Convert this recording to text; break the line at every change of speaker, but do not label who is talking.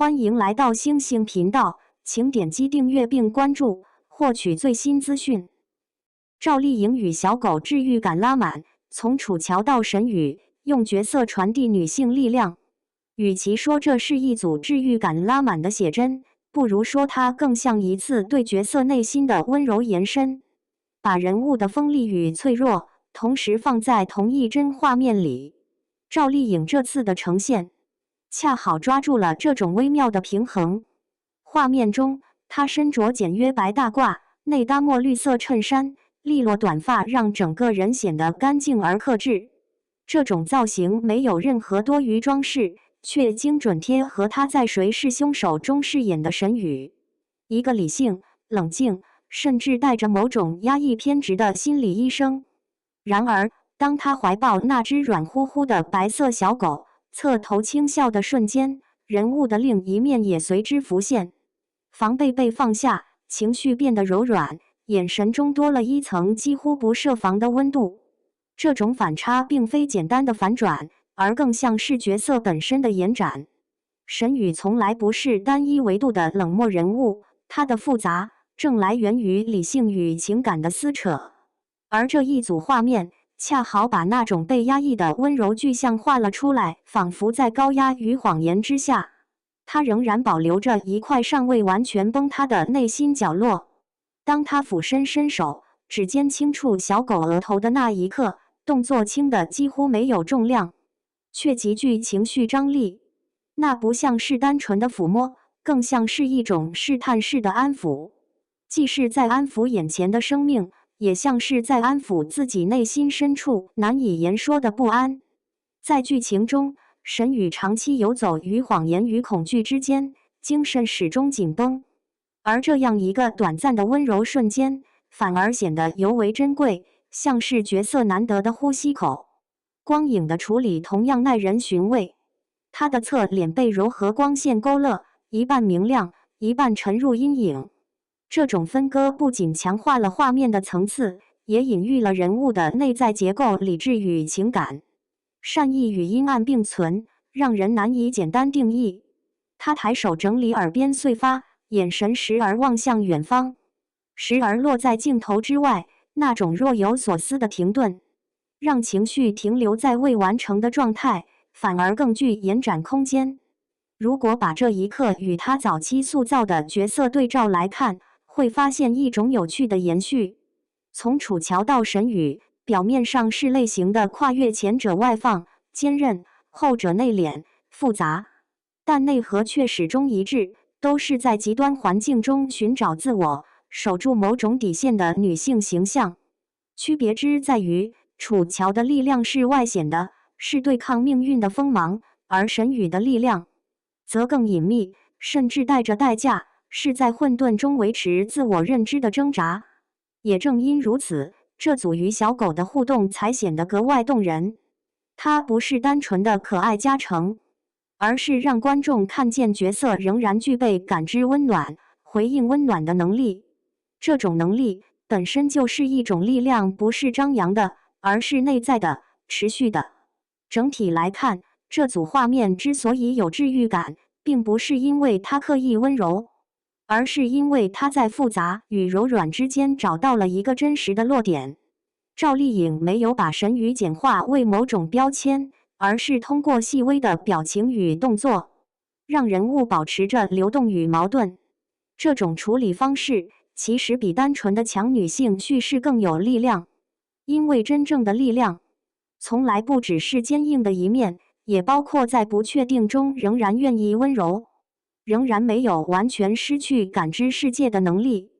欢迎来到星星频道，请点击订阅并关注，获取最新资讯。赵丽颖与小狗治愈感拉满，从楚乔到神宇，用角色传递女性力量。与其说这是一组治愈感拉满的写真，不如说它更像一次对角色内心的温柔延伸，把人物的锋利与脆弱同时放在同一帧画面里。赵丽颖这次的呈现，恰好抓住了这种微妙的平衡。画面中，她身着简约白大褂，内搭墨绿色衬衫，利落短发让整个人显得干净而克制。这种造型没有任何多余装饰，却精准贴合她在《谁是凶手》中饰演的神宇，一个理性、冷静，甚至带着某种压抑偏执的心理医生。然而，当他怀抱那只软乎乎的白色小狗，侧头轻笑的瞬间，人物的另一面也随之浮现。防备被放下，情绪变得柔软，眼神中多了一层几乎不设防的温度。这种反差并非简单的反转，而更像是角色本身的延展。神宇从来不是单一维度的冷漠人物，他的复杂正来源于理性与情感的撕扯。而这一组画面恰好把那种被压抑的温柔具象化了出来，仿佛在高压与谎言之下，他仍然保留着一块尚未完全崩塌的内心角落。当他俯身伸手，指尖轻触小狗额头的那一刻，动作轻的几乎没有重量，却极具情绪张力。那不像是单纯的抚摸，更像是一种试探式的安抚，既是在安抚眼前的生命，也像是在安抚自己内心深处难以言说的不安。在剧情中，神宇长期游走于谎言与恐惧之间，精神始终紧绷。而这样一个短暂的温柔瞬间，反而显得尤为珍贵，像是角色难得的呼吸口。光影的处理同样耐人寻味，他的侧脸被柔和光线勾勒，一半明亮，一半沉入阴影。这种分割不仅强化了画面的层次，也隐喻了人物的内在结构、理智与情感。善意与阴暗并存，让人难以简单定义。他抬手整理耳边碎发，眼神时而望向远方，时而落在镜头之外，那种若有所思的停顿，让情绪停留在未完成的状态，反而更具延展空间。如果把这一刻与他早期塑造的角色对照来看，会发现一种有趣的延续。从楚乔到神宇，表面上是类型的跨越，前者外放坚韧，后者内敛复杂，但内核却始终一致，都是在极端环境中寻找自我，守住某种底线的女性形象。区别之在于，楚乔的力量是外显的，是对抗命运的锋芒，而神宇的力量则更隐秘，甚至带着代价，是在混沌中维持自我认知的挣扎。也正因如此，这组与小狗的互动才显得格外动人。它不是单纯的可爱加成，而是让观众看见角色仍然具备感知温暖、回应温暖的能力。这种能力本身就是一种力量，不是张扬的，而是内在的、持续的。整体来看，这组画面之所以有治愈感，并不是因为它刻意温柔，而是因为它在复杂与柔软之间找到了一个真实的落点。赵丽颖没有把神宇简化为某种标签，而是通过细微的表情与动作，让人物保持着流动与矛盾。这种处理方式其实比单纯的强女性叙事更有力量，因为真正的力量从来不只是坚硬的一面，也包括在不确定中仍然愿意温柔，仍然没有完全失去感知世界的能力。